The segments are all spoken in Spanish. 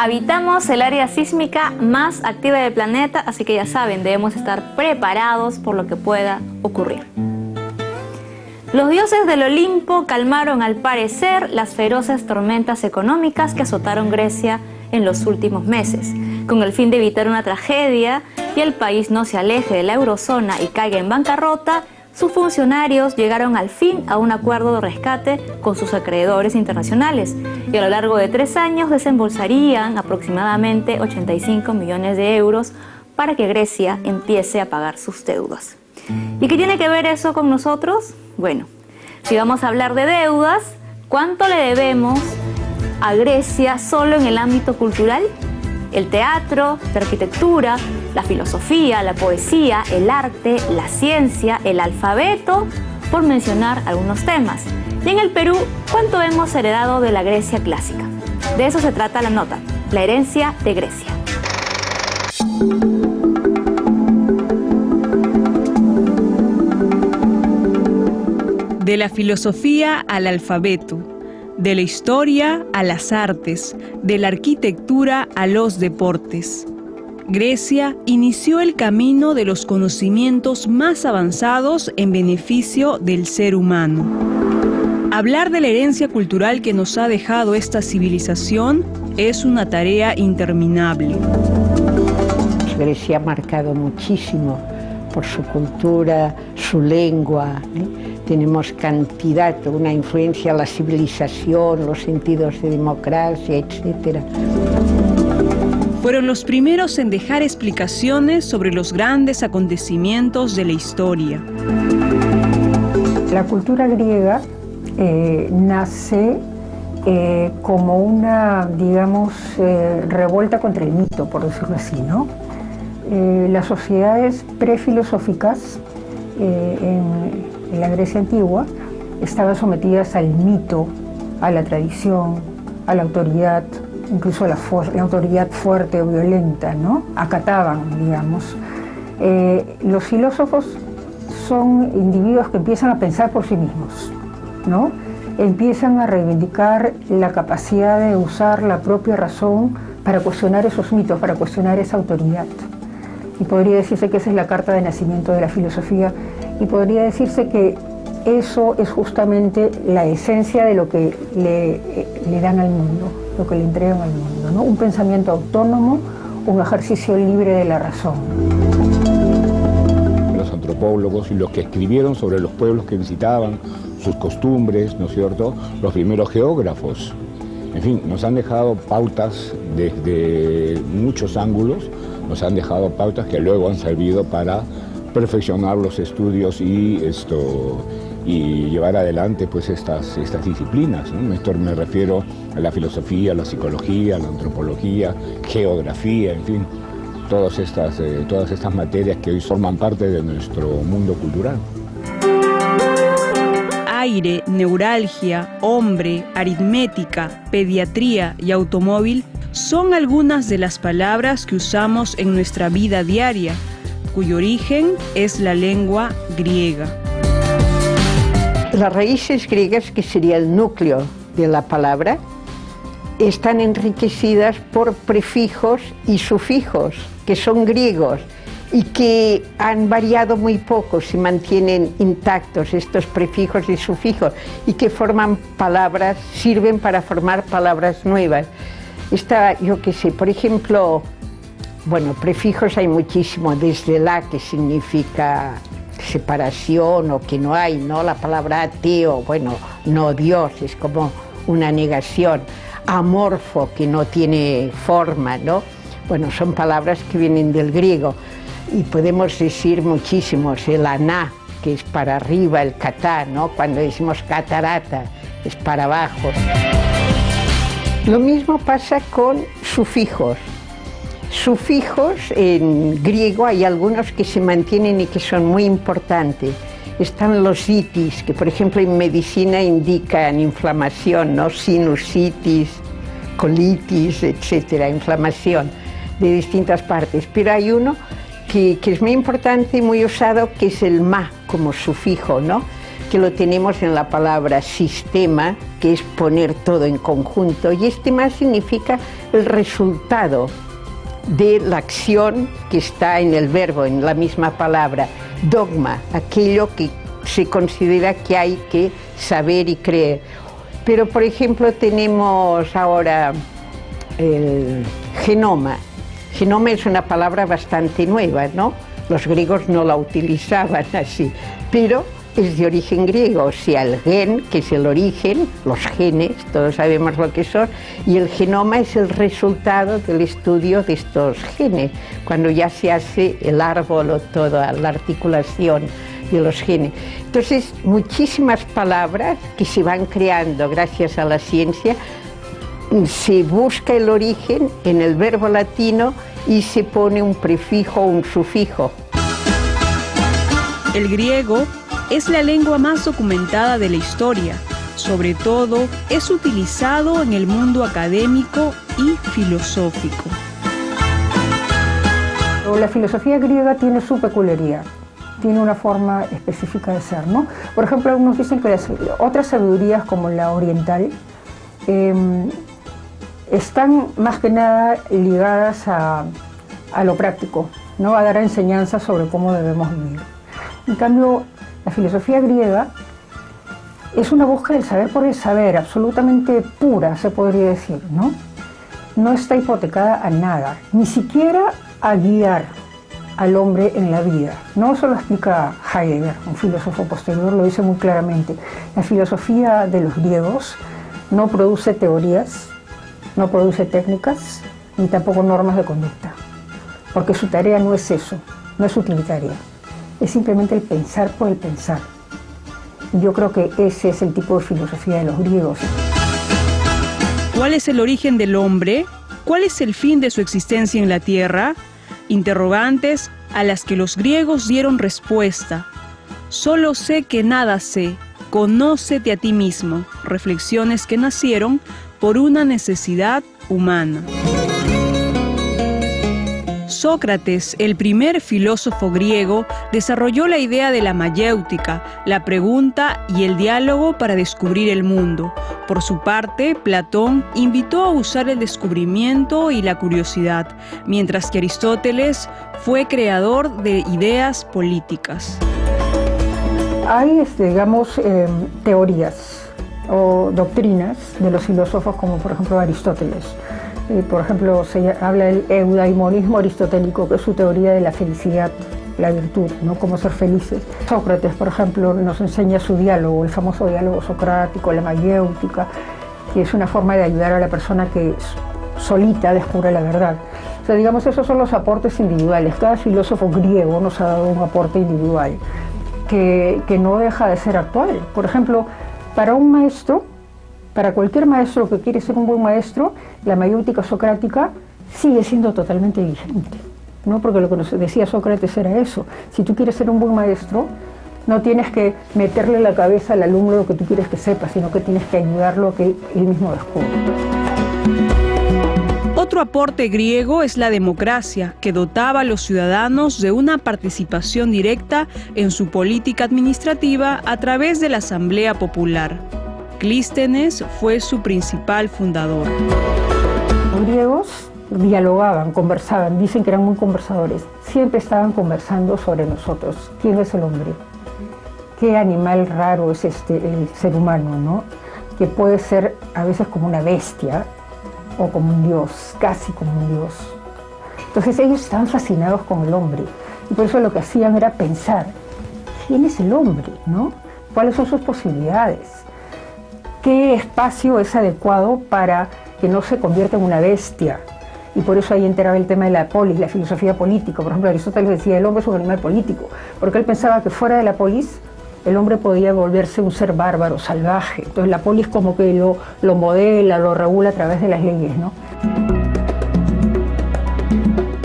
Habitamos el área sísmica más activa del planeta, así que ya saben, debemos estar preparados por lo que pueda ocurrir. Los dioses del Olimpo calmaron al parecer las feroces tormentas económicas que azotaron Grecia en los últimos meses, con el fin de evitar una tragedia y el país no se aleje de la eurozona y caiga en bancarrota. Sus funcionarios llegaron al fin a un acuerdo de rescate con sus acreedores internacionales y a lo largo de 3 años desembolsarían aproximadamente 85 millones de euros para que Grecia empiece a pagar sus deudas. ¿Y qué tiene que ver eso con nosotros? Bueno, si vamos a hablar de deudas, ¿cuánto le debemos a Grecia solo en el ámbito cultural? El teatro, la arquitectura, la filosofía, la poesía, el arte, la ciencia, el alfabeto, por mencionar algunos temas. Y en el Perú, ¿cuánto hemos heredado de la Grecia clásica? De eso se trata la nota, la herencia de Grecia. De la filosofía al alfabeto, de la historia a las artes, de la arquitectura a los deportes. Grecia inició el camino de los conocimientos más avanzados en beneficio del ser humano. Hablar de la herencia cultural que nos ha dejado esta civilización es una tarea interminable. Grecia ha marcado muchísimo por su cultura, su lengua, Tenemos cantidad, una influencia en la civilización, los sentidos de democracia, etc. Fueron los primeros en dejar explicaciones sobre los grandes acontecimientos de la historia. La cultura griega nace como una, digamos, revuelta contra el mito, por decirlo así, ¿no? Las sociedades prefilosóficas en la Grecia antigua estaban sometidas al mito, a la tradición, a la autoridad, incluso a la autoridad fuerte o violenta, ¿no? Acataban, digamos. Los filósofos son individuos que empiezan a pensar por sí mismos, ¿no? Empiezan a reivindicar la capacidad de usar la propia razón para cuestionar esos mitos, para cuestionar esa autoridad. Y podría decirse que esa es la carta de nacimiento de la filosofía, y podría decirse que eso es justamente la esencia de lo que le dan al mundo, lo que le entregan al mundo, ¿no? Un pensamiento autónomo, un ejercicio libre de la razón. Los antropólogos y los que escribieron sobre los pueblos que visitaban, sus costumbres, ¿no es cierto?, los primeros geógrafos. En fin, nos han dejado pautas desde muchos ángulos, nos han dejado pautas que luego han servido para perfeccionar los estudios y llevar adelante pues estas disciplinas, ¿no? Esto me refiero a la filosofía, a la psicología, a la antropología, geografía, en fin, todas estas materias que hoy forman parte de nuestro mundo cultural. Aire, neuralgia, hombre, aritmética, pediatría y automóvil son algunas de las palabras que usamos en nuestra vida diaria, cuyo origen es la lengua griega. Las raíces griegas, que sería el núcleo de la palabra, están enriquecidas por prefijos y sufijos, que son griegos y que han variado muy poco, se mantienen intactos estos prefijos y sufijos y que forman palabras, sirven para formar palabras nuevas. Yo qué sé, por ejemplo, bueno, prefijos hay muchísimo, desde la, que significa separación o que no hay, ¿no? La palabra ateo, bueno, no Dios, es como una negación. Amorfo, que no tiene forma, ¿no? Bueno, son palabras que vienen del griego y podemos decir muchísimos. El aná, que es para arriba, el catá, ¿no? Cuando decimos catarata, es para abajo. Lo mismo pasa con sufijos. Sufijos en griego hay algunos que se mantienen y que son muy importantes. Están los itis, que por ejemplo en medicina indican inflamación, ¿no? Sinusitis, colitis, etcétera, inflamación de distintas partes. Pero hay uno que es muy importante y muy usado, que es el ma como sufijo, ¿no? que lo tenemos en la palabra sistema, que es poner todo en conjunto, y estema significa el resultado de la acción que está en el verbo, en la misma palabra. Dogma, aquello que se considera que hay que saber y creer. Pero, por ejemplo, tenemos ahora el genoma. Genoma es una palabra bastante nueva, ¿no? Los griegos no la utilizaban así, pero es de origen griego, o sea, el gen, que es el origen, los genes, todos sabemos lo que son, y el genoma es el resultado del estudio de estos genes, cuando ya se hace el árbol o toda la articulación de los genes. Entonces, muchísimas palabras que se van creando gracias a la ciencia, se busca el origen en el verbo latino y se pone un prefijo o un sufijo. El griego es la lengua más documentada de la historia. Sobre todo, es utilizado en el mundo académico y filosófico. La filosofía griega tiene su peculiaridad, tiene una forma específica de ser, ¿no? Por ejemplo, algunos dicen que las otras sabidurías, como la oriental, están más que nada ligadas a lo práctico, ¿no? A dar enseñanzas sobre cómo debemos vivir. En cambio, la filosofía griega es una búsqueda del saber por el saber, absolutamente pura, se podría decir, ¿no? No está hipotecada a nada, ni siquiera a guiar al hombre en la vida. No eso lo explica Heidegger, un filósofo posterior, lo dice muy claramente. La filosofía de los griegos no produce teorías, no produce técnicas, ni tampoco normas de conducta, porque su tarea no es eso, no es utilitaria. Es simplemente el pensar por el pensar. Yo creo que ese es el tipo de filosofía de los griegos. ¿Cuál es el origen del hombre? ¿Cuál es el fin de su existencia en la tierra? Interrogantes a las que los griegos dieron respuesta. Solo sé que nada sé. Conócete a ti mismo. Reflexiones que nacieron por una necesidad humana. Sócrates, el primer filósofo griego, desarrolló la idea de la mayéutica, la pregunta y el diálogo para descubrir el mundo. Por su parte, Platón invitó a usar el descubrimiento y la curiosidad, mientras que Aristóteles fue creador de ideas políticas. Hay, digamos, teorías o doctrinas de los filósofos, como por ejemplo Aristóteles. Por ejemplo, se habla del eudaimonismo aristotélico, que es su teoría de la felicidad, la virtud, ¿no? Cómo ser felices. Sócrates, por ejemplo, nos enseña su diálogo, el famoso diálogo socrático, la mayéutica, que es una forma de ayudar a la persona que solita descubre la verdad. O sea, digamos, esos son los aportes individuales. Cada filósofo griego nos ha dado un aporte individual que no deja de ser actual. Por ejemplo, para un maestro, para cualquier maestro que quiere ser un buen maestro, la mayéutica socrática sigue siendo totalmente vigente, ¿no? Porque lo que nos decía Sócrates era eso. Si tú quieres ser un buen maestro, no tienes que meterle en la cabeza al alumno lo que tú quieres que sepa, sino que tienes que ayudarlo a que él mismo descubra. Otro aporte griego es la democracia, que dotaba a los ciudadanos de una participación directa en su política administrativa a través de la Asamblea Popular. Clístenes fue su principal fundador. Los griegos dialogaban, conversaban, dicen que eran muy conversadores. Siempre estaban conversando sobre nosotros. ¿Quién es el hombre? ¿Qué animal raro es el ser humano, ¿no? Que puede ser a veces como una bestia o como un dios, casi como un dios. Entonces ellos estaban fascinados con el hombre y por eso lo que hacían era pensar, ¿quién es el hombre, no? ¿Cuáles son sus posibilidades? ¿Qué espacio es adecuado para que no se convierta en una bestia? Y por eso ahí entraba el tema de la polis, la filosofía política. Por ejemplo, Aristóteles decía, el hombre es un animal político, porque él pensaba que fuera de la polis el hombre podía volverse un ser bárbaro, salvaje. Entonces la polis como que lo modela, lo regula a través de las leyes, ¿no?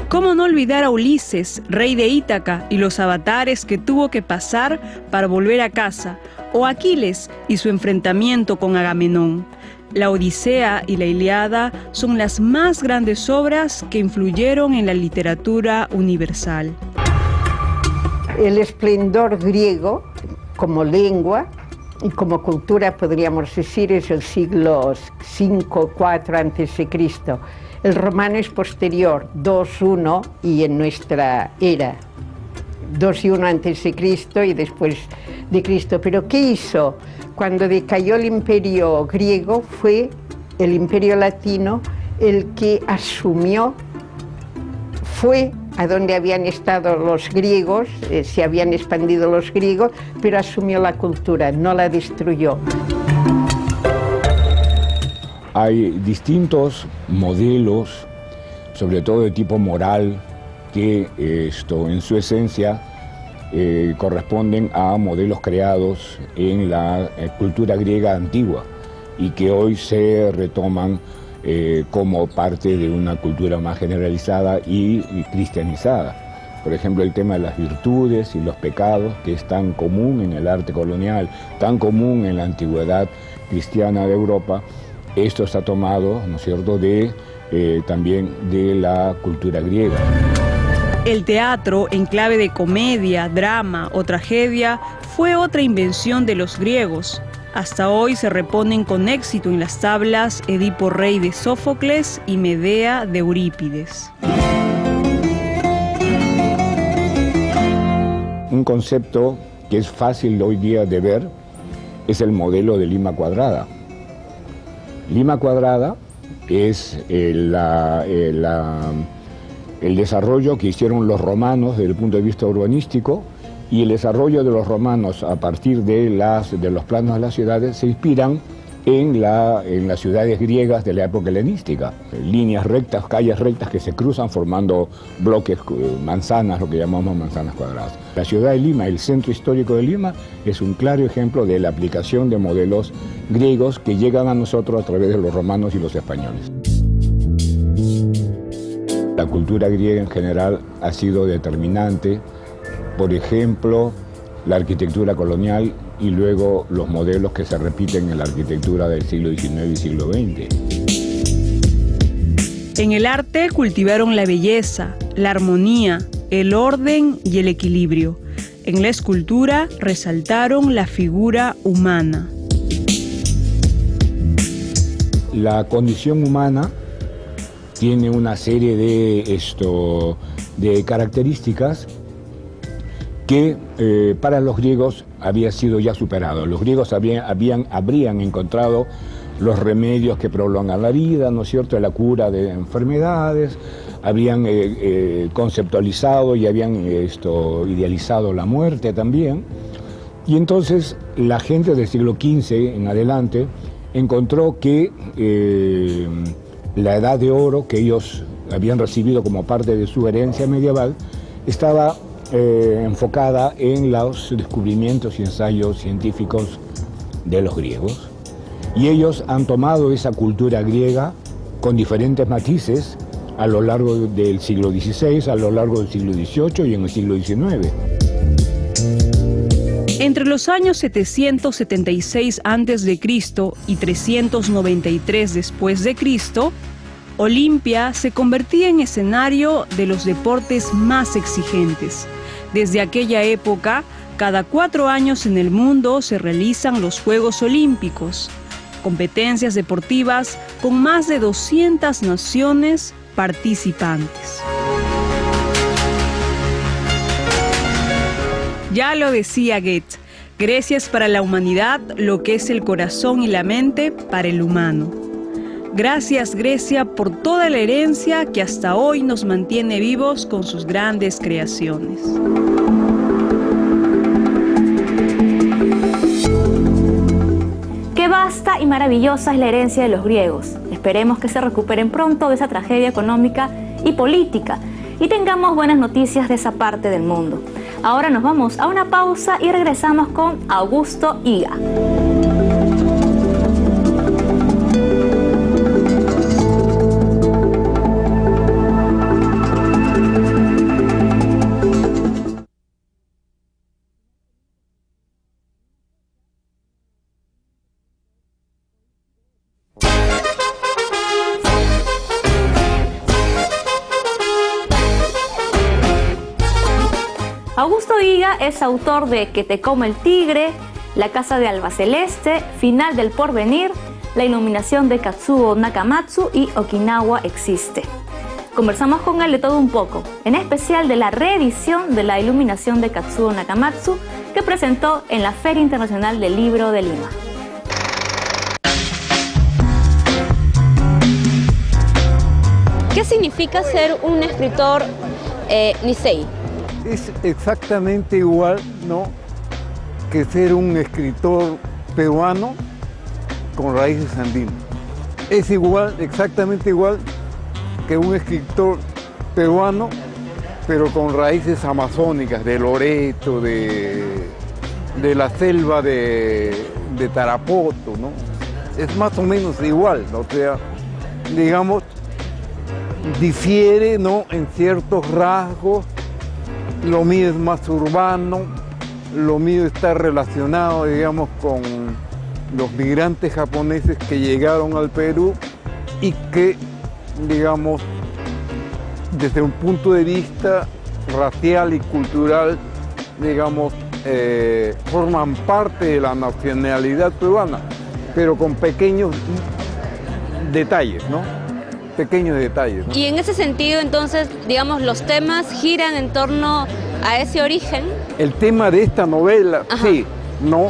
¿Cómo no olvidar a Ulises, rey de Ítaca, y los avatares que tuvo que pasar para volver a casa? O Aquiles y su enfrentamiento con Agamenón. La Odisea y la Ilíada son las más grandes obras que influyeron en la literatura universal. El esplendor griego como lengua y como cultura, podríamos decir, es el siglo V, IV antes de Cristo. El romano es posterior, 2-1, y en nuestra era, 2 y 1 antes de Cristo y después de Cristo. Pero ¿qué hizo? Cuando decayó el imperio griego, fue el imperio latino el que asumió, fue a donde habían estado los griegos, se habían expandido los griegos, pero asumió la cultura, no la destruyó. Hay distintos modelos, sobre todo de tipo moral, que en su esencia corresponden a modelos creados en la cultura griega antigua y que hoy se retoman como parte de una cultura más generalizada y cristianizada. Por ejemplo, el tema de las virtudes y los pecados, que es tan común en el arte colonial, tan común en la antigüedad cristiana de Europa. Esto está tomado, ¿no es cierto?, también de la cultura griega. El teatro, en clave de comedia, drama o tragedia, fue otra invención de los griegos. Hasta hoy se reponen con éxito en las tablas Edipo Rey de Sófocles y Medea de Eurípides. Un concepto que es fácil hoy día de ver es el modelo de Lima cuadrada. Lima cuadrada es el desarrollo que hicieron los romanos desde el punto de vista urbanístico, y el desarrollo de los romanos a partir de los planos de las ciudades se inspiran en las ciudades griegas de la época helenística. Líneas rectas, calles rectas que se cruzan formando bloques, manzanas, lo que llamamos manzanas cuadradas. La ciudad de Lima, el centro histórico de Lima, es un claro ejemplo de la aplicación de modelos griegos que llegan a nosotros a través de los romanos y los españoles. La cultura griega en general ha sido determinante. Por ejemplo, la arquitectura colonial y luego los modelos que se repiten en la arquitectura del siglo XIX y siglo XX. En el arte cultivaron la belleza, la armonía, el orden y el equilibrio. En la escultura resaltaron la figura humana. La condición humana tiene una serie de características que para los griegos había sido ya superado. Los griegos habrían encontrado los remedios que prolongan la vida, ¿no es cierto?, la cura de enfermedades, habían conceptualizado y habían idealizado la muerte también. Y entonces la gente del siglo XV en adelante encontró que la edad de oro que ellos habían recibido como parte de su herencia medieval estaba enfocada en los descubrimientos y ensayos científicos de los griegos. Y ellos han tomado esa cultura griega con diferentes matices a lo largo del siglo XVI, a lo largo del siglo XVIII y en el siglo XIX. Entre los años 776 a.C. y 393 después de Cristo, Olimpia se convertía en escenario de los deportes más exigentes. Desde aquella época, cada 4 años en el mundo se realizan los Juegos Olímpicos, competencias deportivas con más de 200 naciones participantes. Ya lo decía Goethe, Grecia es para la humanidad lo que es el corazón y la mente para el humano. Gracias, Grecia, por toda la herencia que hasta hoy nos mantiene vivos con sus grandes creaciones. Qué vasta y maravillosa es la herencia de los griegos. Esperemos que se recuperen pronto de esa tragedia económica y política y tengamos buenas noticias de esa parte del mundo. Ahora nos vamos a una pausa y regresamos con Augusto Higa. Augusto Higa Mika es autor de Que te come el tigre, La casa de Alba Celeste, Final del porvenir, La iluminación de Katsuo Nakamatsu y Okinawa existe. Conversamos con él de todo un poco, en especial de la reedición de La iluminación de Katsuo Nakamatsu que presentó en la Feria Internacional del Libro de Lima. ¿Qué significa ser un escritor Nisei? Es exactamente igual, ¿no?, que ser un escritor peruano con raíces andinas. Es igual, exactamente igual que un escritor peruano, pero con raíces amazónicas, de Loreto, de la selva de Tarapoto, ¿no? Es más o menos igual, ¿no? O sea, digamos, difiere, ¿no?, en ciertos rasgos. Lo mío es más urbano, lo mío está relacionado, digamos, con los migrantes japoneses que llegaron al Perú y que, digamos, desde un punto de vista racial y cultural, digamos, forman parte de la nacionalidad peruana, pero con pequeños detalles, ¿no? Pequeños detalles, ¿no? Y en ese sentido, entonces, digamos, los temas giran en torno a ese origen. El tema de esta novela, ajá, sí, no,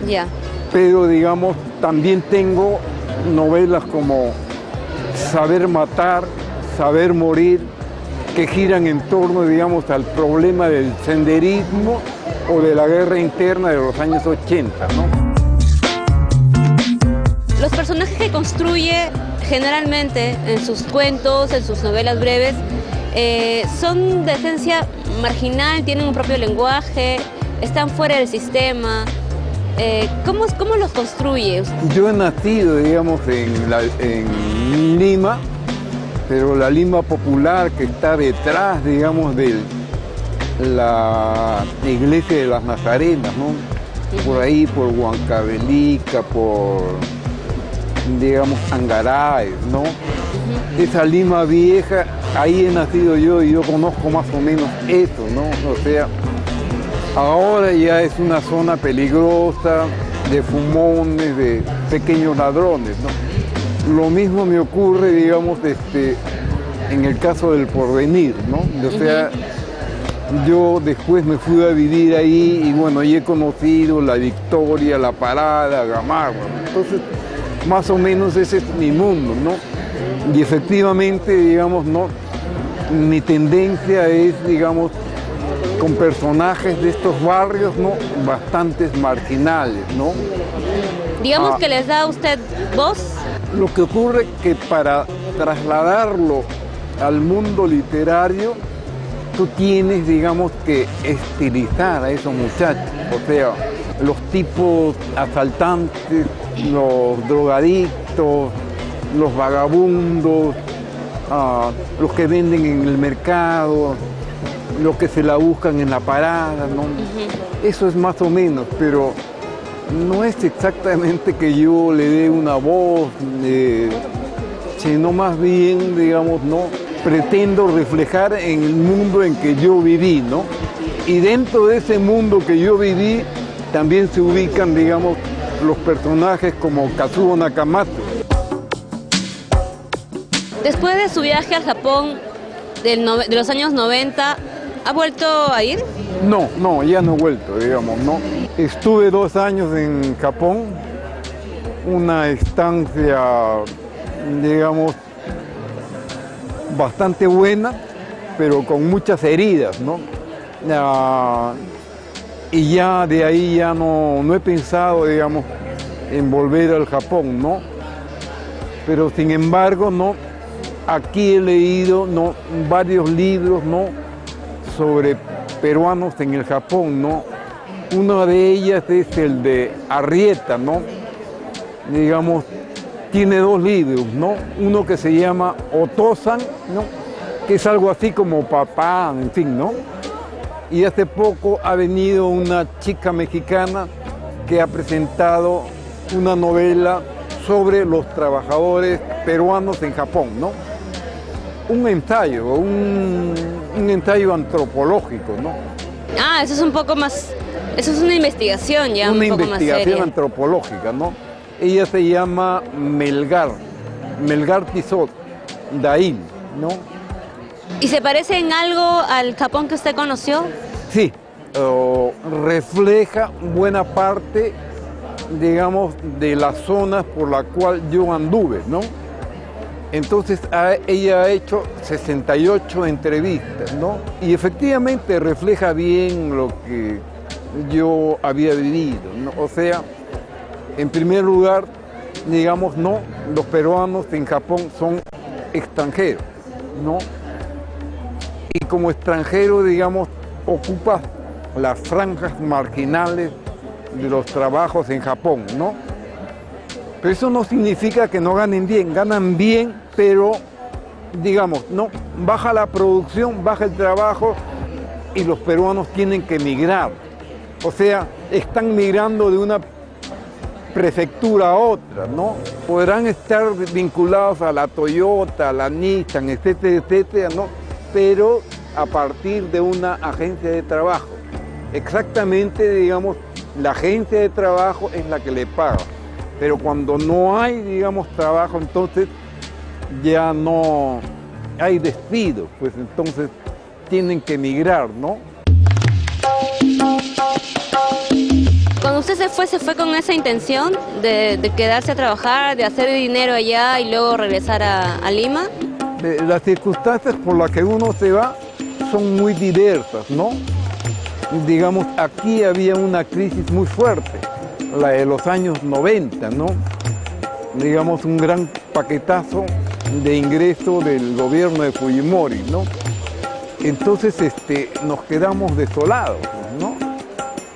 ya, pero digamos, también tengo novelas como Saber matar, Saber morir, que giran en torno, digamos, al problema del senderismo o de la guerra interna de los años 80, ¿no? Los personajes que construye generalmente en sus cuentos, en sus novelas breves, son de esencia marginal, tienen un propio lenguaje, están fuera del sistema. ¿Cómo los construye? Yo he nacido, digamos, en Lima, pero la Lima popular que está detrás, digamos, de la iglesia de las Nazarenas, ¿no? Por ahí, por Huancavelica, por, digamos, Angaray, ¿no? Esa Lima vieja, ahí he nacido yo y yo conozco más o menos eso, ¿no? O sea, ahora ya es una zona peligrosa, de fumones, de pequeños ladrones, ¿no? Lo mismo me ocurre, digamos, en el caso del Porvenir, ¿no? O sea, yo después me fui a vivir ahí y bueno, ahí he conocido La Victoria, La Parada, Gamarra. Entonces, más o menos ese es mi mundo, ¿no? Y efectivamente, digamos, ¿no?, mi tendencia es, digamos, con personajes de estos barrios, ¿no?, bastantes marginales, ¿no? Digamos que les da a usted voz. Lo que ocurre es que para trasladarlo al mundo literario, tú tienes, digamos, que estilizar a esos muchachos. O sea, los tipos asaltantes, los drogadictos, los vagabundos, los que venden en el mercado, los que se la buscan en la parada, ¿no? Eso es más o menos, pero no es exactamente que yo le dé una voz, sino más bien, digamos, ¿no?, pretendo reflejar en el mundo en que yo viví, ¿no? Y dentro de ese mundo que yo viví, también se ubican, digamos, los personajes como Katsuo Nakamatsu. Después de su viaje al Japón de los años 90, ¿ha vuelto a ir? No, ya no he vuelto, digamos, ¿no? Estuve 2 años en Japón, una estancia, digamos, bastante buena, pero con muchas heridas, ¿no? Y ya de ahí ya no he pensado, digamos, en volver al Japón, ¿no? Pero sin embargo, ¿no?, aquí he leído, ¿no?, varios libros, ¿no?, sobre peruanos en el Japón, ¿no? Una de ellas es el de Arrieta, ¿no? Digamos, tiene 2 libros, ¿no? Uno que se llama Otosan, ¿no?, que es algo así como papá, en fin, ¿no? Y hace poco ha venido una chica mexicana que ha presentado una novela sobre los trabajadores peruanos en Japón, ¿no? Un ensayo antropológico, ¿no? Ah, eso es un poco más, eso es una investigación ya Una un poco más investigación seria. antropológica, ¿no? Ella se llama Melgar Tizot Dain, ¿no? ¿Y se parece en algo al Japón que usted conoció? Sí, refleja buena parte, digamos, de las zonas por la cual yo anduve, ¿no? Entonces ella ha hecho 68 entrevistas, ¿no? Y efectivamente refleja bien lo que yo había vivido, ¿no? O sea, en primer lugar, digamos, no, los peruanos en Japón son extranjeros, ¿no? Y como extranjero, digamos, ocupa las franjas marginales de los trabajos en Japón, ¿no? Pero eso no significa que no ganan bien, pero, digamos, no, baja la producción, baja el trabajo y los peruanos tienen que migrar. O sea, están migrando de una prefectura a otra, ¿no? Podrán estar vinculados a la Toyota, a la Nissan, etcétera, etcétera, ¿no? Pero a partir de una agencia de trabajo. Exactamente, digamos, la agencia de trabajo es la que le paga. Pero cuando no hay, digamos, trabajo, entonces ya no hay despido, pues entonces tienen que emigrar, ¿no? Cuando usted se fue con esa intención de quedarse a trabajar, de hacer dinero allá y luego regresar a Lima. Las circunstancias por las que uno se va son muy diversas, ¿no? Digamos, aquí había una crisis muy fuerte, la de los años 90, ¿no? Digamos, un gran paquetazo de ingreso del gobierno de Fujimori, ¿no? Entonces nos quedamos desolados, ¿no?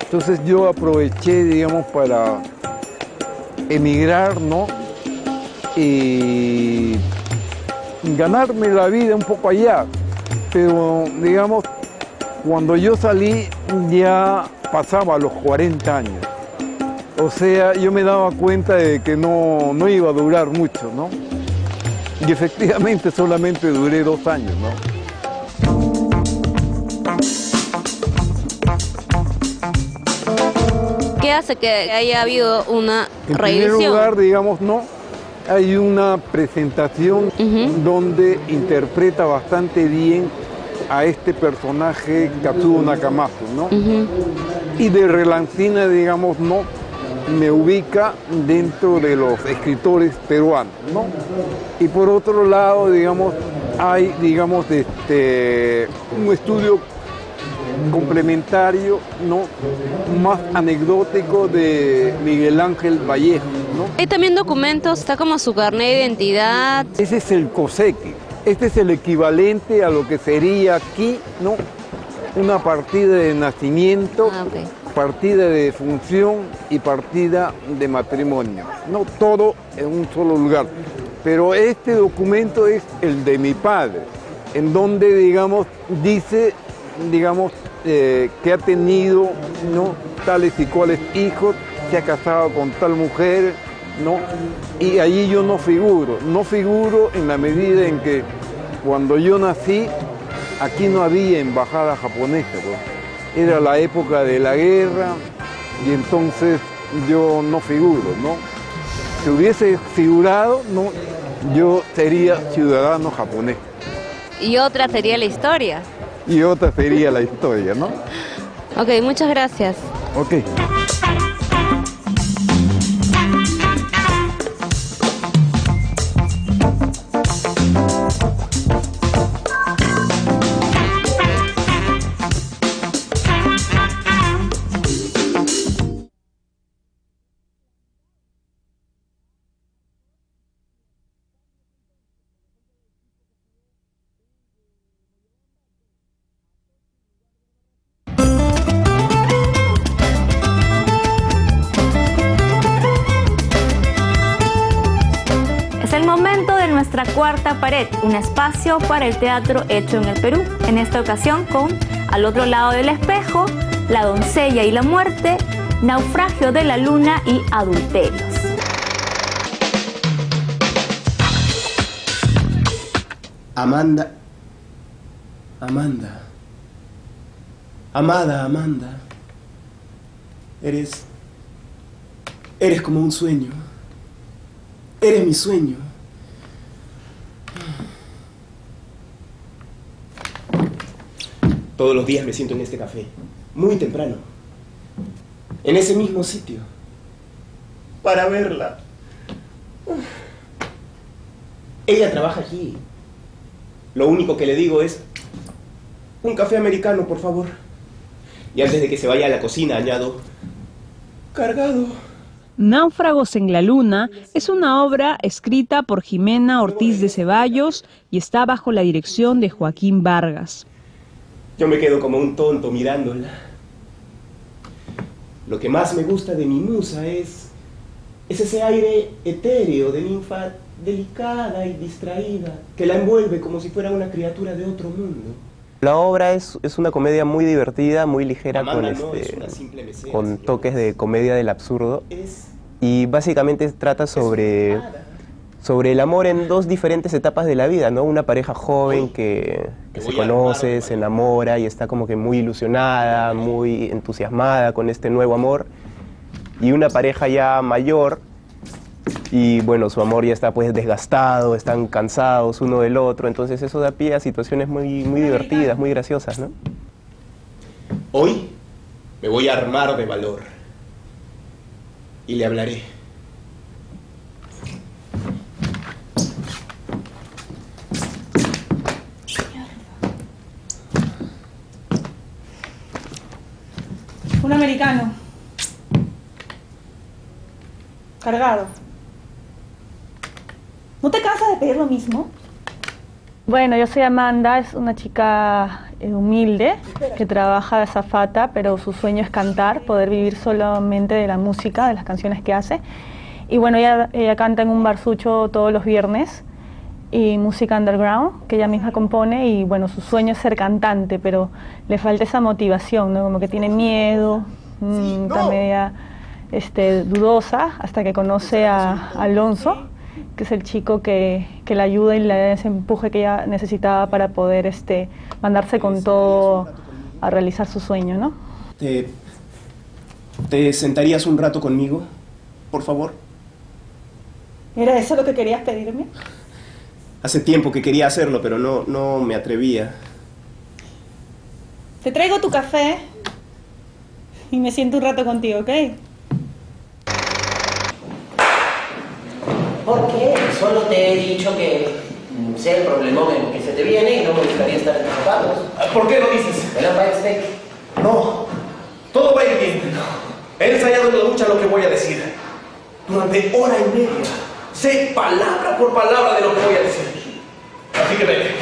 Entonces yo aproveché, digamos, para emigrar, ¿no? Y ganarme la vida un poco allá. Pero, digamos, cuando yo salí ya pasaba los 40 años. O sea, yo me daba cuenta de que no iba a durar mucho, ¿no? Y efectivamente solamente duré 2 años, ¿no? ¿Qué hace que haya habido una En reedición? primer lugar, digamos, no, hay una presentación donde interpreta bastante bien a este personaje Katsuo Nakamatsu, ¿no? Y de relancina, digamos, no, me ubica dentro de los escritores peruanos, ¿no? Y por otro lado, digamos, hay, digamos, un estudio complementario, ¿no? Más anecdótico de Miguel Ángel Vallejo, ¿no? Hay también documentos, está como su carnet de identidad. Ese es el COSECI. Este es el equivalente a lo que sería aquí, ¿no? Una partida de nacimiento, partida de defunción y partida de matrimonio. No todo en un solo lugar. Pero este documento es el de mi padre, en donde, digamos, dice, digamos, que ha tenido, ¿no? Tales y cuales hijos, se ha casado con tal mujer, ¿no? Y allí yo no figuro en la medida en que cuando yo nací, aquí no había embajada japonesa, pues. Era la época de la guerra y entonces yo no figuro, ¿no? Si hubiese figurado, ¿no? Yo sería ciudadano japonés. Y otra sería la historia. Y otra sería la historia, ¿no? Ok, muchas gracias. Ok. Nuestra cuarta pared, un espacio para el teatro hecho en el Perú. En esta ocasión con Al otro lado del espejo, La doncella y la muerte, Naufragio de la luna y Adulterios. Amanda. Amada Amanda, eres como un sueño. Eres mi sueño. Todos los días me siento en este café, muy temprano, en ese mismo sitio, para verla. Ella trabaja aquí. Lo único que le digo es, un café americano, por favor. Y antes de que se vaya a la cocina, añado, cargado. Náufragos en la Luna es una obra escrita por Jimena Ortiz de Ceballos y está bajo la dirección de Joaquín Vargas. Yo me quedo como un tonto mirándola. Lo que más me gusta de mi musa es ese aire etéreo de ninfa delicada y distraída que la envuelve como si fuera una criatura de otro mundo. La obra es una comedia muy divertida, muy ligera, con toques de comedia del absurdo. Y básicamente trata sobre el amor en dos diferentes etapas de la vida, ¿no? Una pareja joven que se conoce, se enamora y está como que muy ilusionada, muy entusiasmada con este nuevo amor. Y una pareja ya mayor y bueno, su amor ya está pues desgastado, están cansados uno del otro, entonces eso da pie a situaciones muy divertidas, muy graciosas, ¿no? Hoy me voy a armar de valor y le hablaré. Un americano. Cargado. ¿No te cansas de pedir lo mismo? Bueno, yo soy Amanda, es una chica humilde que trabaja de azafata, pero su sueño es cantar, poder vivir solamente de la música, de las canciones que hace. Y bueno, ella canta en un barsucho todos los viernes, y música underground, que ella misma compone, y bueno, su sueño es ser cantante, pero le falta esa motivación, ¿no? Como que tiene miedo, está media dudosa, hasta que conoce a Alonso, que es el chico que la ayuda y le da ese empuje que ella necesitaba para poder mandarse con todo a realizar su sueño, ¿no? ¿Te sentarías un rato conmigo, por favor? ¿Era eso lo que querías pedirme? Hace tiempo que quería hacerlo, pero no me atrevía. Te traigo tu café y me siento un rato contigo, ¿ok? Porque solo te he dicho que sé el problemón en que se te viene y no me gustaría estar en tus zapatos. ¿Por qué lo dices? ¿El Empire State? No, todo va a ir bien. He ensayado en la ducha lo que voy a decir. Durante hora y media. Sé palabra por palabra de lo que voy a decir. Así que vete.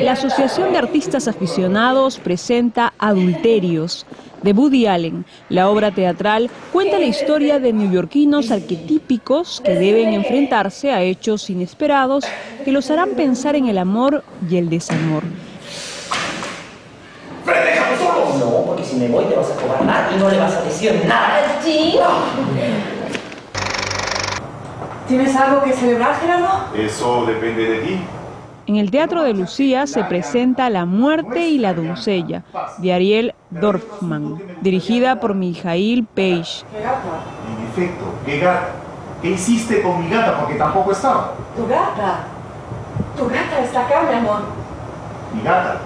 La Asociación de Artistas Aficionados presenta Adulterios, de Woody Allen. La obra teatral cuenta la historia de neoyorquinos arquetípicos que deben enfrentarse a hechos inesperados que los harán pensar en el amor y el desamor. No, porque si me voy te vas a cobardar y no le vas a decir nada. ¿Sí? ¿Tienes algo que celebrar, Gerardo? Eso depende de ti. En el Teatro de Lucía se presenta La muerte y la doncella, de Ariel Dorfman, dirigida por Mijail Page. En efecto, ¿qué gata? ¿Qué hiciste con mi gata? Porque tampoco estaba. Tu gata. Tu gata está acá, mi amor. ¿Mi gata?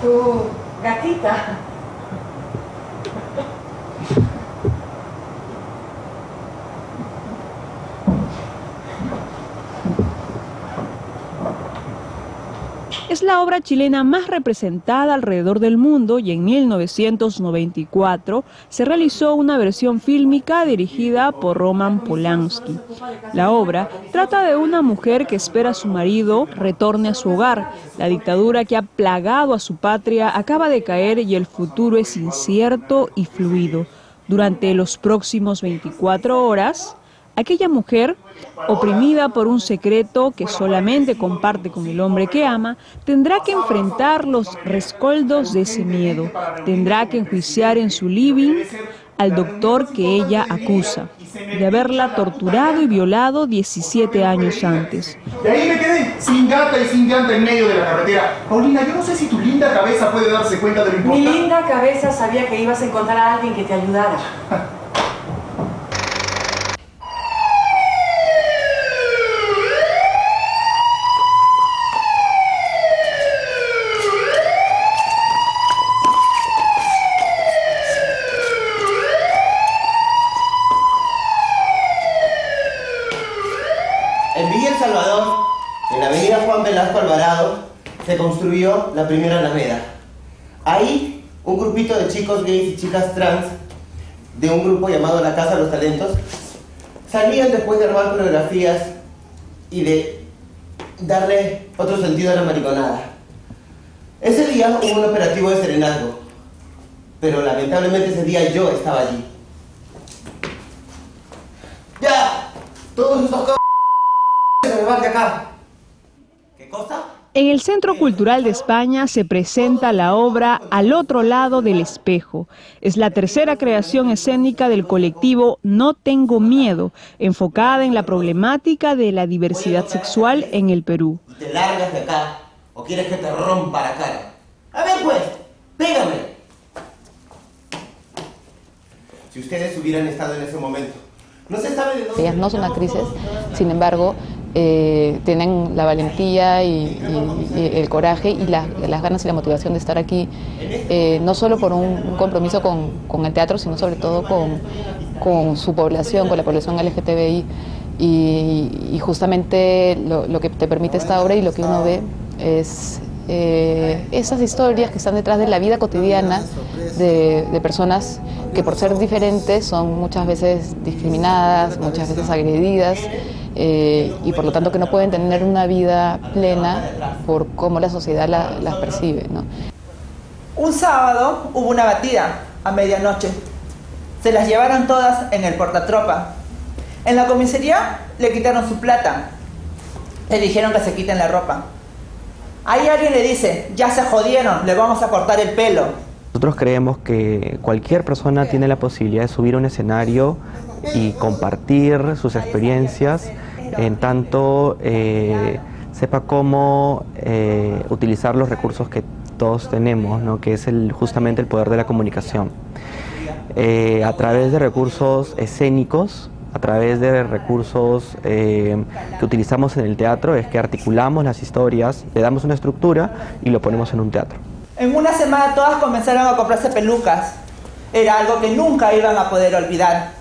Tu gatita. Es la obra chilena más representada alrededor del mundo y en 1994 se realizó una versión fílmica dirigida por Roman Polanski. La obra trata de una mujer que espera a su marido retorne a su hogar. La dictadura que ha plagado a su patria acaba de caer y el futuro es incierto y fluido. Durante los próximos 24 horas, aquella mujer, oprimida por un secreto que solamente comparte con el hombre que ama, tendrá que enfrentar los rescoldos de ese miedo. Tendrá que enjuiciar en su living al doctor que ella acusa de haberla torturado y violado 17 años antes. De ahí me quedé, sin gata y sin llanta en medio de la carretera. Paulina, yo no sé si tu linda cabeza puede darse cuenta de lo importante. Mi linda cabeza sabía que ibas a encontrar a alguien que te ayudara. En Villa El Salvador, en la avenida Juan Velasco Alvarado, se construyó la primera Alameda. Ahí, un grupito de chicos gays y chicas trans, de un grupo llamado La Casa de los Talentos, salían después de armar coreografías y de darle otro sentido a la mariconada. Ese día hubo un operativo de serenazgo, pero lamentablemente ese día yo estaba allí. ¡Ya! Todos esos se me van de acá. ¿Qué cosa? En el Centro Cultural de España se presenta la obra Al otro lado del espejo. Es la tercera creación escénica del colectivo No Tengo Miedo, enfocada en la problemática de la diversidad sexual en el Perú. ¿Te largas de acá o quieres que te rompa la cara? A ver pues, pégame. Si ustedes hubieran estado en ese momento, no se sabe de dónde... Ellas no son actrices, sin embargo, tienen la valentía y el coraje y las ganas y la motivación de estar aquí, no solo por un compromiso con el teatro, sino sobre todo con su población, con la población LGTBI. Y justamente lo que te permite esta obra y lo que uno ve es esas historias que están detrás de la vida cotidiana de personas que por ser diferentes son muchas veces discriminadas, muchas veces agredidas, y por lo tanto que no pueden tener una vida plena por cómo la sociedad las percibe, ¿no? Un sábado hubo una batida a medianoche. Se las llevaron todas en el portatropa. En la comisaría le quitaron su plata. Le dijeron que se quiten la ropa. Ahí alguien le dice, ya se jodieron, le vamos a cortar el pelo. Nosotros creemos que cualquier persona tiene la posibilidad de subir a un escenario y compartir sus experiencias, en tanto sepa cómo utilizar los recursos que todos tenemos, ¿no? Que es justamente el poder de la comunicación. A través de recursos escénicos, a través de recursos que utilizamos en el teatro, es que articulamos las historias, le damos una estructura y lo ponemos en un teatro. En una semana todas comenzaron a comprarse pelucas. Era algo que nunca iban a poder olvidar.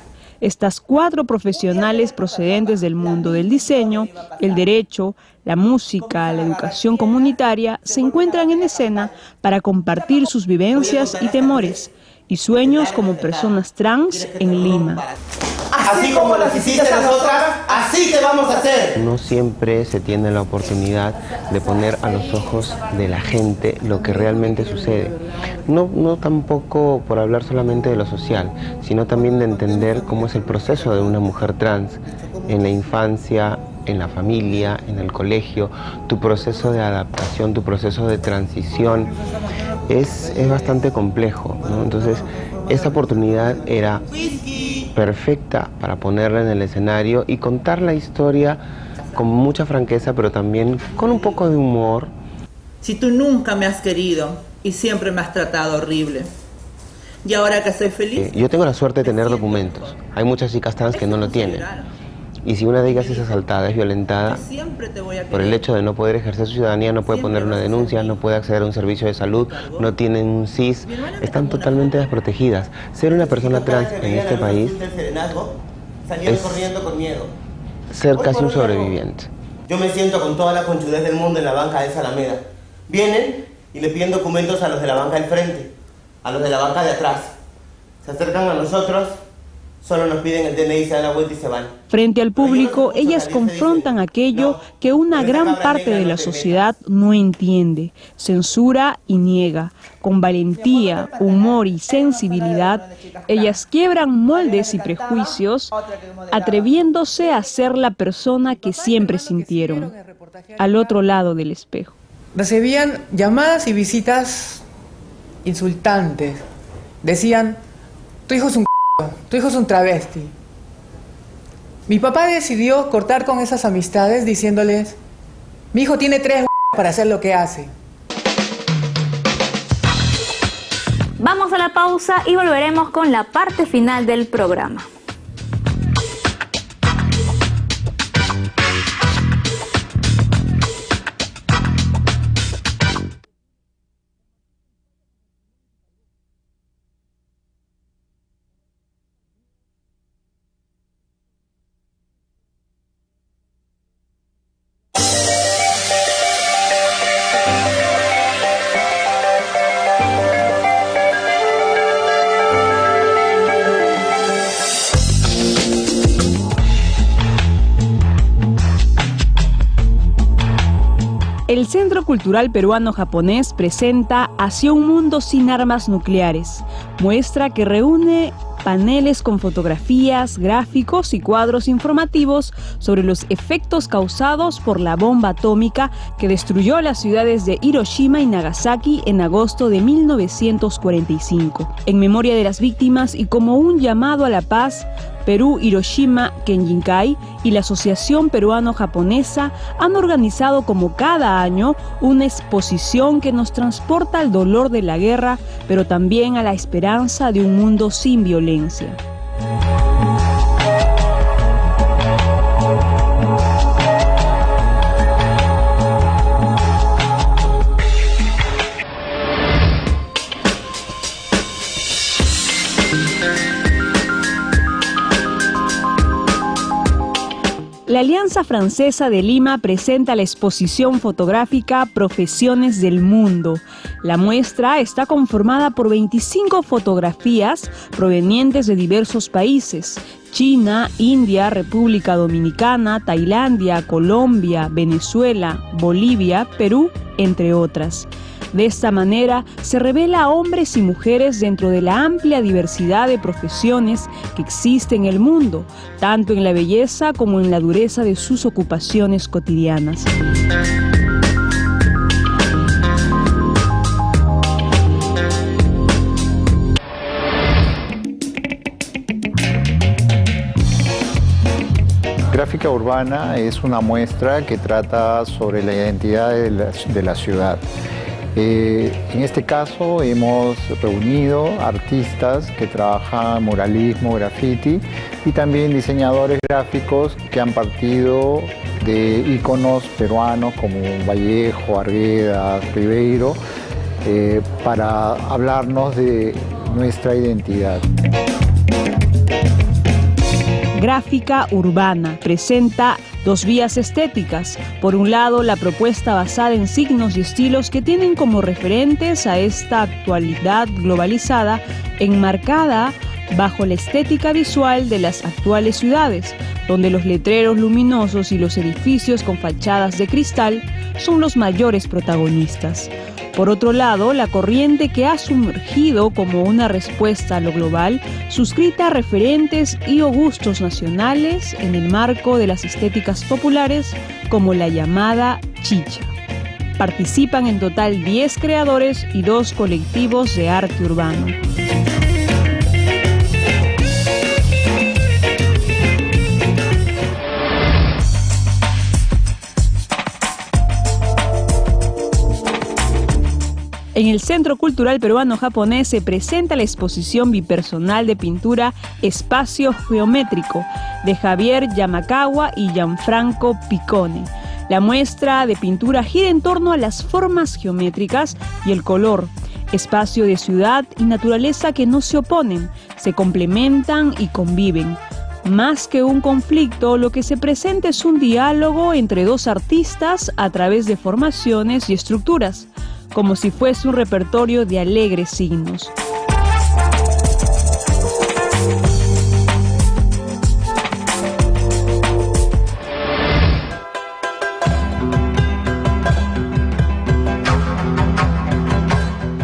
Estas 4 profesionales procedentes del mundo del diseño, el derecho, la música, la educación comunitaria, se encuentran en escena para compartir sus vivencias y temores y sueños como personas trans en Lima. Así como las hiciste nosotras, así te vamos a hacer. No siempre se tiene la oportunidad de poner a los ojos de la gente lo que realmente sucede. No tampoco por hablar solamente de lo social, sino también de entender cómo es el proceso de una mujer trans en la infancia, en la familia, en el colegio, tu proceso de adaptación, tu proceso de transición. Es bastante complejo, ¿no? Entonces, esa oportunidad era perfecta para ponerla en el escenario y contar la historia con mucha franqueza, pero también con un poco de humor. Si tú nunca me has querido y siempre me has tratado horrible, y ahora que soy feliz... Yo tengo la suerte de tener documentos. Hay muchas chicas trans que no lo tienen. Y si una de ellas es asaltada, es violentada, por el hecho de no poder ejercer su ciudadanía, no puede poner una denuncia, no puede acceder a un servicio de salud, no tienen un CIS, están totalmente desprotegidas. Ser una persona trans en este país es ser casi un sobreviviente. Yo me siento con toda la conchudez del mundo en la banca de esa Alameda. Vienen y le piden documentos a los de la banca del frente, a los de la banca de atrás. Se acercan a nosotros, solo nos piden el DNI, se dan la vuelta y se van. Frente al público, ellas confrontan aquello que una gran parte de la sociedad no entiende, censura y niega. Con valentía, humor y sensibilidad, ellas quiebran moldes y prejuicios, atreviéndose a ser la persona que siempre sintieron, al otro lado del espejo. Recibían llamadas y visitas insultantes. Decían, tu hijo es un tu hijo es un travesti. Mi papá decidió cortar con esas amistades diciéndoles, mi hijo tiene 3 para hacer lo que hace. Vamos a la pausa y volveremos con la parte final del programa. El Centro Cultural Peruano-Japonés presenta Hacia un mundo sin armas nucleares, muestra que reúne paneles con fotografías, gráficos y cuadros informativos sobre los efectos causados por la bomba atómica que destruyó las ciudades de Hiroshima y Nagasaki en agosto de 1945. En memoria de las víctimas y como un llamado a la paz, Perú Hiroshima Kenjinkai y la Asociación Peruano-Japonesa han organizado como cada año una exposición que nos transporta al dolor de la guerra, pero también a la esperanza de un mundo sin violencia. La Alianza Francesa de Lima presenta la exposición fotográfica Profesiones del Mundo. La muestra está conformada por 25 fotografías provenientes de diversos países: China, India, República Dominicana, Tailandia, Colombia, Venezuela, Bolivia, Perú, entre otras. De esta manera se revela a hombres y mujeres dentro de la amplia diversidad de profesiones que existe en el mundo, tanto en la belleza como en la dureza de sus ocupaciones cotidianas. Gráfica Urbana es una muestra que trata sobre la identidad de la ciudad. En este caso hemos reunido artistas que trabajan muralismo, graffiti y también diseñadores gráficos que han partido de íconos peruanos como Vallejo, Arguedas, Ribeiro, para hablarnos de nuestra identidad. Gráfica Urbana presenta dos vías estéticas. Por un lado, la propuesta basada en signos y estilos que tienen como referentes a esta actualidad globalizada, enmarcada bajo la estética visual de las actuales ciudades, donde los letreros luminosos y los edificios con fachadas de cristal son los mayores protagonistas. Por otro lado, la corriente que ha sumergido como una respuesta a lo global, suscrita a referentes y o gustos nacionales en el marco de las estéticas populares, como la llamada chicha. Participan en total 10 creadores y 2 colectivos de arte urbano. En el Centro Cultural Peruano-Japonés se presenta la exposición bipersonal de pintura Espacio Geométrico de Javier Yamakawa y Gianfranco Piccone. La muestra de pintura gira en torno a las formas geométricas y el color, espacio de ciudad y naturaleza que no se oponen, se complementan y conviven. Más que un conflicto, lo que se presenta es un diálogo entre dos artistas a través de formaciones y estructuras, como si fuese un repertorio de alegres signos.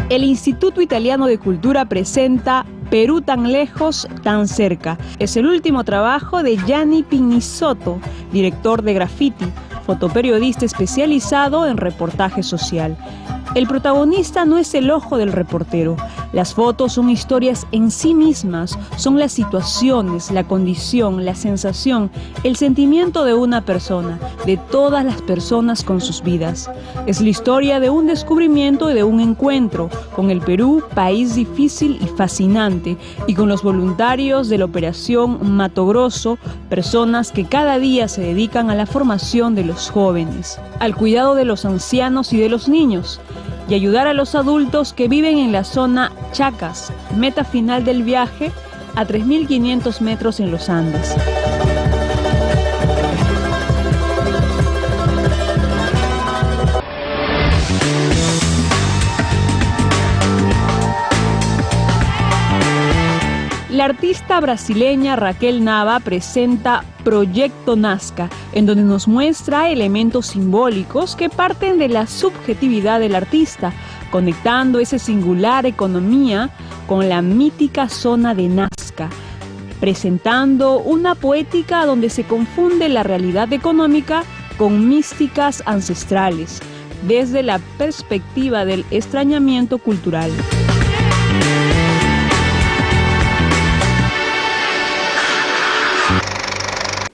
El Instituto Italiano de Cultura presenta Perú tan lejos, tan cerca. Es el último trabajo de Gianni Pignisotto, director de graffiti, fotoperiodista especializado en reportaje social. El protagonista no es el ojo del reportero. Las fotos son historias en sí mismas, son las situaciones, la condición, la sensación, el sentimiento de una persona, de todas las personas con sus vidas. Es la historia de un descubrimiento y de un encuentro con el Perú, país difícil y fascinante, y con los voluntarios de la Operación Mato Grosso, personas que cada día se dedican a la formación de los jóvenes, al cuidado de los ancianos y de los niños, y ayudar a los adultos que viven en la zona Chacas, meta final del viaje, a 3.500 metros en los Andes. La artista brasileña Raquel Nava presenta Proyecto Nazca, en donde nos muestra elementos simbólicos que parten de la subjetividad del artista, conectando esa singular economía con la mítica zona de Nazca, presentando una poética donde se confunde la realidad económica con místicas ancestrales, desde la perspectiva del extrañamiento cultural.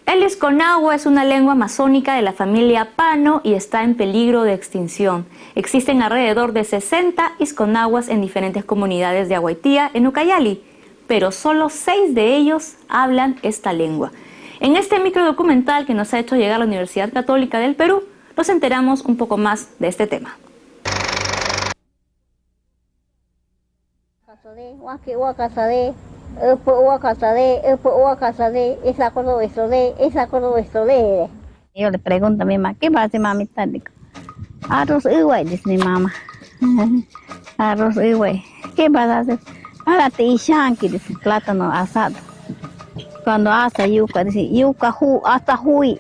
El Isconagua es una lengua amazónica de la familia Pano y está en peligro de extinción. Existen alrededor de 60 Isconaguas en diferentes comunidades de Aguaitía, en Ucayali, pero solo 6 de ellos hablan esta lengua. En este microdocumental que nos ha hecho llegar la Universidad Católica del Perú, nos enteramos un poco más de este tema. Yo le pregunto a mi mamá, ¿qué va a hacer mamita? Digo, arroz igual, dice mi mamá. Arroz igual. ¿Qué vas a hacer? Para tishanqui, dice, plátano asado. Cuando asa yuca, dice, yuca hasta juí.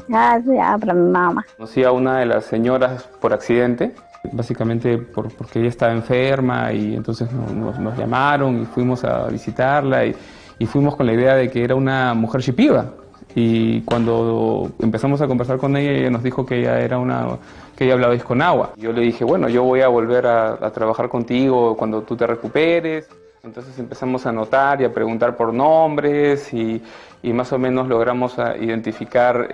Ya se abra mi mamá. Conocí a una de las señoras por accidente, básicamente porque ella estaba enferma, y entonces nos llamaron y fuimos a visitarla y fuimos con la idea de que era una mujer shipiba. Y cuando empezamos a conversar con ella nos dijo que ella hablaba Isconagua. Yo le dije, bueno, yo voy a volver a trabajar contigo cuando tú te recuperes. Entonces empezamos a anotar y a preguntar por nombres y más o menos logramos identificar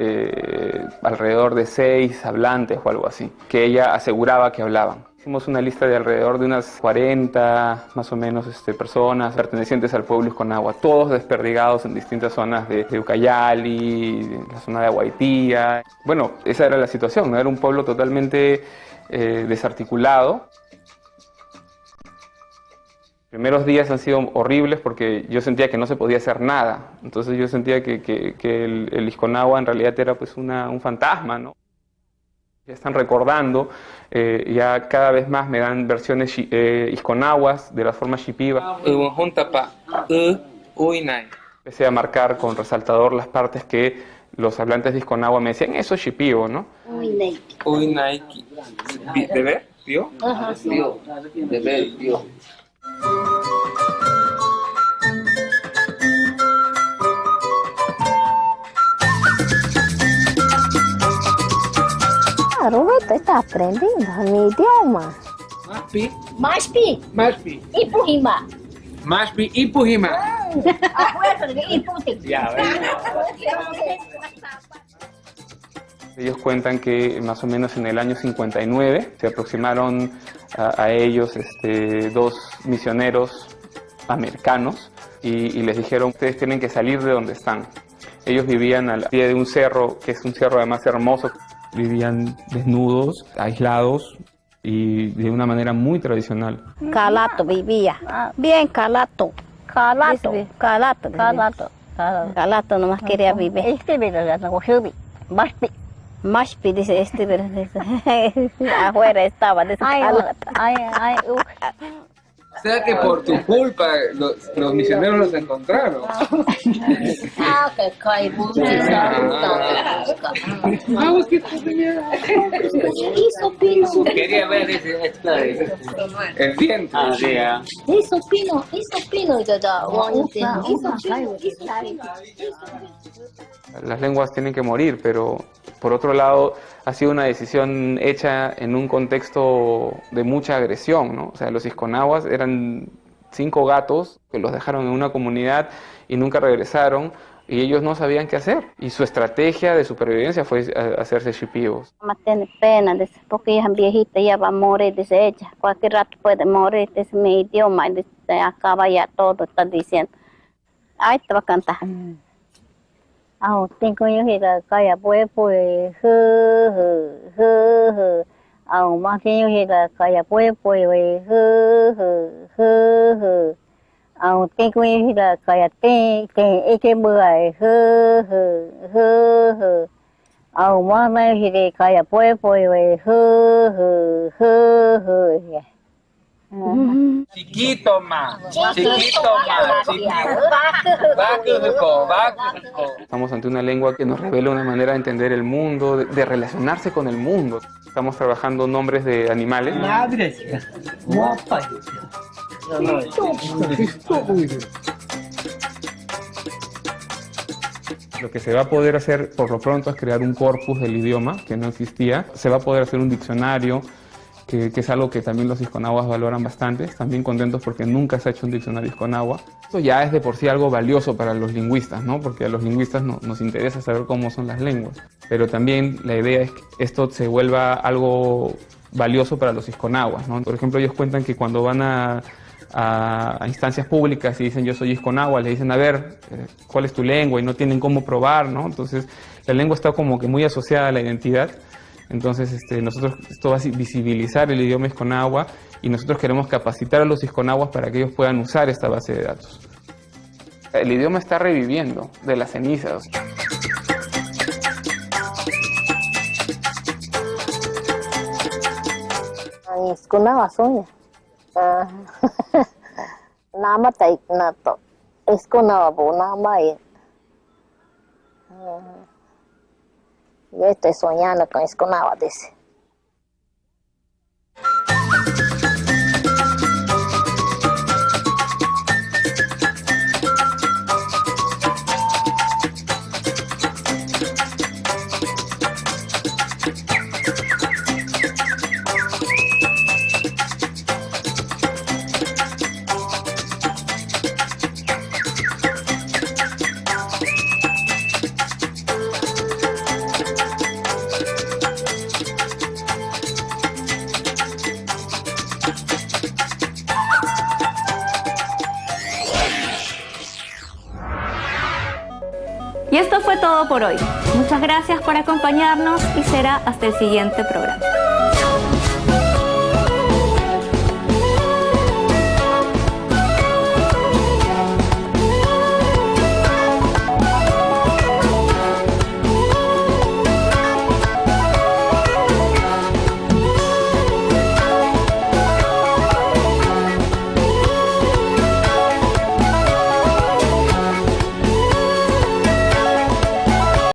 alrededor de 6 hablantes o algo así, que ella aseguraba que hablaban. Hicimos una lista de alrededor de unas 40, más o menos, personas pertenecientes al pueblo Isconagua, todos desperdigados en distintas zonas de Ucayali, de la zona de Aguaitía. Bueno, esa era la situación, ¿no? Era un pueblo totalmente desarticulado. Los primeros días han sido horribles porque yo sentía que no se podía hacer nada. Entonces yo sentía que el Isconagua en realidad era pues un fantasma, ¿no? Ya están recordando, ya cada vez más me dan versiones isconaguas de la forma shipiba. Empecé a marcar con resaltador las partes que los hablantes de Isconagua me decían, eso es shipibo, ¿no? ¿De ver? ¿Vio? Ajá, sí. De ver, vio. Roberto está aprendiendo mi idioma. Maspi. Maspi. Maspi. Ipuhima. Maspi Ipuhima. Ya, ellos cuentan que más o menos en el año 59 se aproximaron a ellos 2 misioneros americanos y les dijeron, ustedes tienen que salir de donde están. Ellos vivían al pie de un cerro, que es un cerro además hermoso. Vivían desnudos, aislados y de una manera muy tradicional. Calato vivía, bien calato. Calato. Calato. Calato. Calato nomás quería vivir. Maspi. Maspi dice afuera estaba, dice calato. sea que por tu culpa los misioneros los encontraron. Quería ver el viento. Las lenguas tienen que morir, pero por otro lado ha sido una decisión hecha en un contexto de mucha agresión, ¿no? O sea, los isconahuas eran 5 gatos que los dejaron en una comunidad y nunca regresaron, y ellos no sabían qué hacer, y su estrategia de supervivencia fue hacerse shipibos. Tiene pena, dice, porque ella es viejita, ya va a morir, dice ella, cualquier rato puede morir, dice mi idioma, dice, acaba ya todo, está diciendo. Ahí te va a cantar. Tengo yo que calla pues más que yo que calla pues tengo yo que calla que bữa más này thì calla pues Chiquito más, chiquito más, chiquito. Estamos ante una lengua que nos revela una manera de entender el mundo, de relacionarse con el mundo. Estamos trabajando nombres de animales. Lo que se va a poder hacer por lo pronto es crear un corpus del idioma que no existía. Se va a poder hacer un diccionario, que es algo que también los isconahuas valoran bastante. Están bien contentos porque nunca se ha hecho un diccionario isconahua. Esto ya es de por sí algo valioso para los lingüistas, ¿no? Porque a los lingüistas nos interesa saber cómo son las lenguas. Pero también la idea es que esto se vuelva algo valioso para los isconahuas, ¿no? Por ejemplo, ellos cuentan que cuando van a instancias públicas y dicen yo soy isconahua, le dicen a ver, ¿cuál es tu lengua? Y no tienen cómo probar, ¿no? Entonces la lengua está como que muy asociada a la identidad. Entonces esto va a visibilizar el idioma isconahua y nosotros queremos capacitar a los isconahuas para que ellos puedan usar esta base de datos. El idioma está reviviendo de las cenizas. Isconahua soña. Nama tai nato. Isconahua bo nama y yo estoy soñando con isconahua, dice. Y esto fue todo por hoy. Muchas gracias por acompañarnos y será hasta el siguiente programa.